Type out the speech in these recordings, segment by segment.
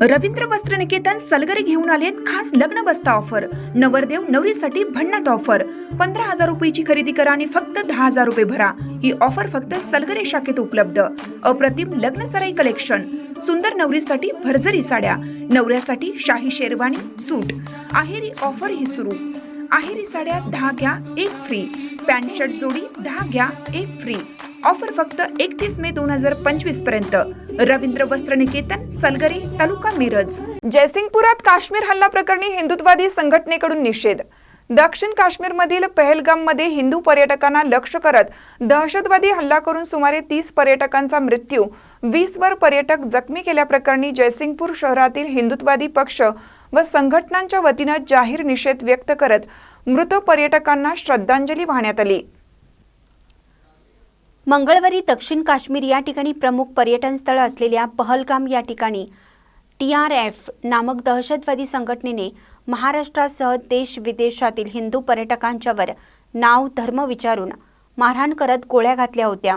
रवींद्र वस्त्र निकेतन सलगरे घेऊन आलेत खास लग्न बस्ता ऑफर। नवरदेव नवरीसाठी भन्नाट ऑफर। 15,000 रुपयाची खरेदी करा आणि फक्त 10,000 रुपये भरा। ही ऑफर फक्त सलगरे शाखेत उपलब्ध। अप्रतिम लग्न सराई कलेक्शन, सुंदर नवरीसाठी भरजरी साड्या, नवऱ्यासाठी शाही शेरवानी सूट। आहेरी ऑफर ही सुरू। आहेरी साड्या 10 घ्या 1 फ्री। पॅन्ट शर्ट जोडी 10 घ्या 1 फ्री। ऑफर फक्त 31 मे 2025 पर्यंत। रवींद्र वस्त्र निकेतन सलगरे, तालुका मिरज। जयसिंगपुरात काश्मीर हल्ला प्रकरणी हिंदुत्ववादी संघटनेकडून निषेध। दक्षिण काश्मीरमधील पहलगाममध्ये हिंदू पर्यटकांना लक्ष्य करत दहशतवादी हल्ला करून सुमारे 30 पर्यटकांचा मृत्यू, 20 वर पर्यटक जखमी केल्याप्रकरणी जयसिंगपूर शहरातील हिंदुत्ववादी पक्ष व संघटनांच्या वतीने जाहीर निषेध व्यक्त करत मृत पर्यटकांना श्रद्धांजली वाहण्यात आली। मंगळवारी दक्षिण काश्मीर या ठिकाणी प्रमुख पर्यटन स्थळ असलेल्या पहलगाम या ठिकाणी TRF नामक दहशतवादी संघटनेने महाराष्ट्रासह देश विदेशातील हिंदू पर्यटकांच्यावर नाव धर्म विचारून मारहाण करत गोळ्या घातल्या होत्या।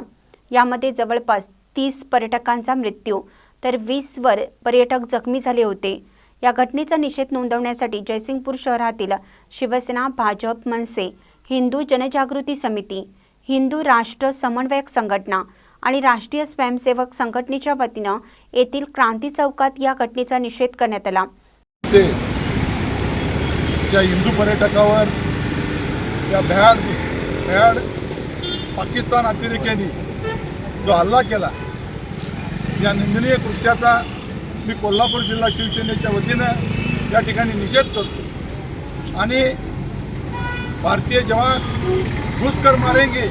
यामध्ये जवळपास 30 पर्यटकांचा मृत्यू तर 20 वर पर्यटक जखमी झाले होते। या घटनेचा निषेध नोंदवण्यासाठी जयसिंगपूर शहरातील शिवसेना, भाजप, मनसे, हिंदू जनजागृती समिती, हिंदू राष्ट्र समन्वयक संघटना आणि राष्ट्रीय स्वयंसेवक संघटनेच्या वतीने येथील क्रांती चौकात या घटनेचा निषेध करण्यात आला। त्या हिंदू पर्यटकावर त्या भ्याड पाकिस्तान अतिरेक्यांनी जो हल्ला केला, या निंदनीय कृत्याचा मी कोल्हापूर जिल्हा शिवसेनेच्या वतीने या ठिकाणी निषेध करतो आणि भारतीय जवान घुसकर मारेंगे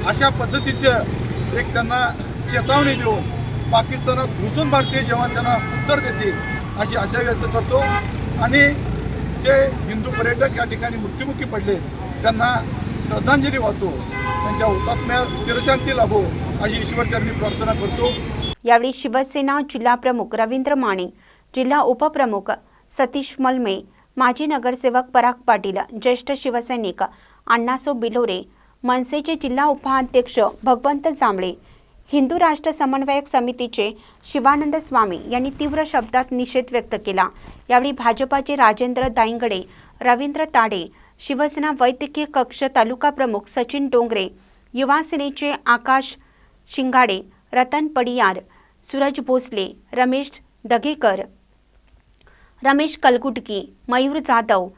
अशा पद्धतीचं एक त्यांना चेतावणी देऊन पाकिस्तानात घुसून भारतीय जवान त्यांना उत्तर देतील अशी आशा व्यक्त करतो आणि जे हिंदू पर्यटक या ठिकाणी मृत्युमुखी पडले त्यांना श्रद्धांजली वाहतो, त्यांच्या हुतात्म्यास चिरशांती लाभो अशी ईश्वरचरणी प्रार्थना करतो। यावेळी शिवसेना जिल्हा प्रमुख रवींद्र माने, जिल्हा उपप्रमुख सतीश मलमे, माजी नगरसेवक पराग पाटील, ज्येष्ठ शिवसैनिक अण्णासो बिलोरे, मनसेचे जिल्हा उपाध्यक्ष भगवंत जांभळे, हिंदू राष्ट्र समन्वयक समितीचे शिवानंद स्वामी यांनी तीव्र शब्दात निषेध व्यक्त केला। यावेळी भाजपाचे राजेंद्र दायंगडे, रवींद्र ताडे, शिवसेना वैद्यकीय कक्ष तालुका प्रमुख सचिन डोंगरे, युवा सेनेचे आकाश शिंगाडे, रतन पडियार, सूरज भोसले, रमेश दगेकर, रमेश कलगुटकी, मयूर जाधव,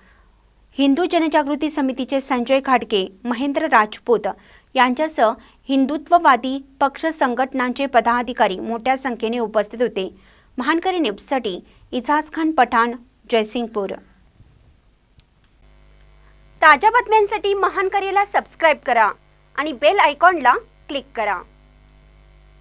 हिंदू जनजागृती समितीचे संजय घाटके, महेंद्र राजपूत यांच्यासह हिंदुत्ववादी पक्ष संघटनांचे पदाधिकारी मोठ्या संख्येने उपस्थित होते। महानकरी न्यूजसाठी इजाज खान पठाण, जयसिंगपूर। ताज्या बातम्यांसाठी महानकरीला सबस्क्राइब करा आणि बेल आयकॉनला क्लिक करा।